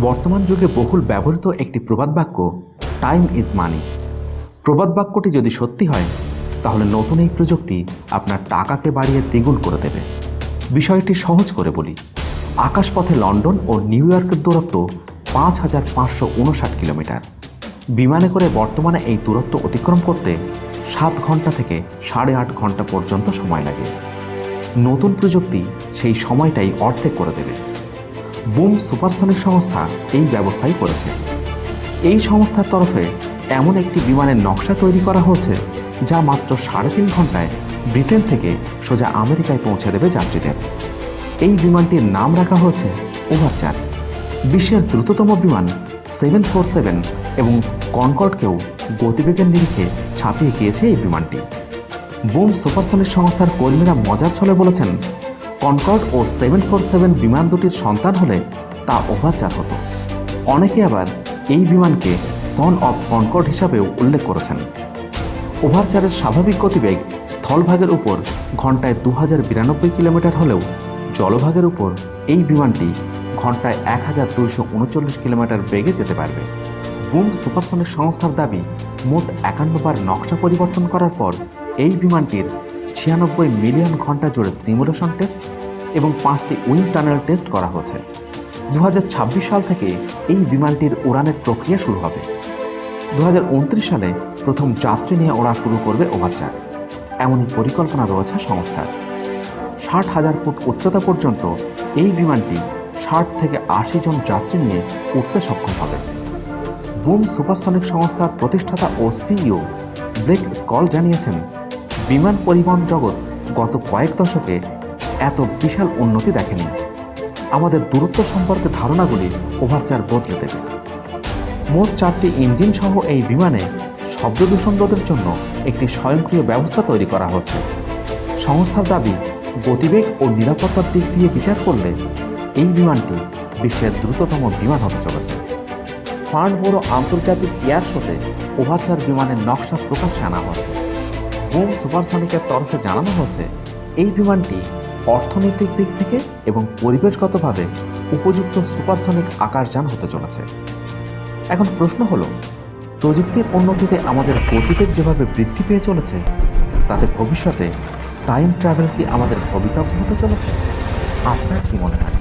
বর্তমান যুগে বহুল ব্যবহৃত একটি প্রবাদ বাক্য টাইম ইজ মানি। প্রবাদ বাক্যটি যদি সত্যি হয় তাহলে নতুন এই প্রযুক্তি আপনার টাকাকে বাড়িয়ে দ্বিগুণ করে দেবে। বিষয়টি সহজ করে বলি, আকাশপথে লন্ডন ও নিউ ইয়র্কের দূরত্ব ৫,৫৫৯ কিলোমিটার। বিমানে করে বর্তমানে এই দূরত্ব অতিক্রম করতে ৭ ঘন্টা থেকে ৮.৫ ঘন্টা পর্যন্ত সময় লাগে। নতুন প্রযুক্তি সেই সময়টাই অর্ধেক করে দেবে। বুম সুপারসনিক সংস্থা এই ব্যবস্থাই করেছে। এই সংস্থার তরফে এমন একটি বিমানের নকশা তৈরি করা হয়েছে যা মাত্র ৩.৫ ঘন্টায় ব্রিটেন থেকে সোজা আমেরিকায় পৌঁছে দেবে যাত্রীদের। এই বিমানটির নাম রাখা হয়েছে ওভারচার। বিশ্বের দ্রুততম বিমান 747 এবং কনকর্ডকেও গতিবেগের নিরিখে ছাপিয়ে গিয়েছে এই বিমানটি। বুম সুপারসনিক সংস্থার কর্মীরা মজার ছলে বলেছেন, কনকর্ড ও 747 বিমান দুটির সন্তান হলে তা ওভারচার হতো। অনেকে আবার এই বিমানকে সন অফ কনকর্ড হিসাবেও উল্লেখ করেছেন। ওভারচারের স্বাভাবিক গতিবেগ স্থলভাগের উপর ঘন্টায় ২০৯২ কিলোমিটার হলেও জলভাগের উপর এই বিমানটি ঘন্টায় ১,২৩৯ কিলোমিটার বেগে যেতে পারবে। বুম সুপারসনিক সংস্থার দাবি, মোট ৫১ বার নকশা পরিবর্তন করার পর এই বিমানটির ৯৬ মিলিয়ন ঘন্টা জুড়ে সিমুলেশন টেস্ট এবং ৫টি উইন্ড টানেল টেস্ট করা হয়েছে। ২০২৬ সাল থেকে এই বিমানটির উড়ানের প্রক্রিয়া শুরু হবে। ২০২৯ সালে প্রথম যাত্রী নিয়ে ওড়া শুরু করবে ওভারচার, এমনই পরিকল্পনা রয়েছে সংস্থার। ৬০,০০০ ফুট উচ্চতা পর্যন্ত এই বিমানটি ৬০ থেকে ৮০ জন যাত্রী নিয়ে উঠতে সক্ষম হবে। বুম সুপারসনিক সংস্থার প্রতিষ্ঠাতা ও সিইও ব্লেক স্কল জানিয়েছেন, বিমান পরিবহন জগৎ গত কয়েক দশকে এত বিশাল উন্নতি দেখেনি। আমাদের দূরত্ব সম্পর্কে ধারণাগুলি ওভারচার বদলে দেবে। মোট ৪টি ইঞ্জিন সহ এই বিমানে শব্দ দূষণ রোধের জন্য একটি স্বয়ংক্রিয় ব্যবস্থা তৈরি করা হয়েছে। সংস্থার দাবি, গতিবেগ ও নিরাপত্তার দিক দিয়ে বিচার করলে এই বিমানটি বিশ্বের দ্রুততম বিমান হতে চলেছে। ফার্নবোরো আন্তর্জাতিক এয়ার শোতে ওভারচার বিমানের নকশা প্রকাশ্যে আনা হয়েছে। বুম সুপারসনিকের তরফে জানানো হয়েছে, এই বিমানটি অর্থনৈতিক দিক থেকে এবং পরিবেশগতভাবে উপযুক্ত সুপারসনিক আকাশযান হতে চলেছে। এখন প্রশ্ন হলো, প্রযুক্তির উন্নতিতে আমাদের গতিবেগ যেভাবে বৃদ্ধি পেয়ে চলেছে, তাতে ভবিষ্যতে টাইম ট্রাভেল কি আমাদের ভবিতব্য হতে চলেছে? আপনার কি মনে হয়?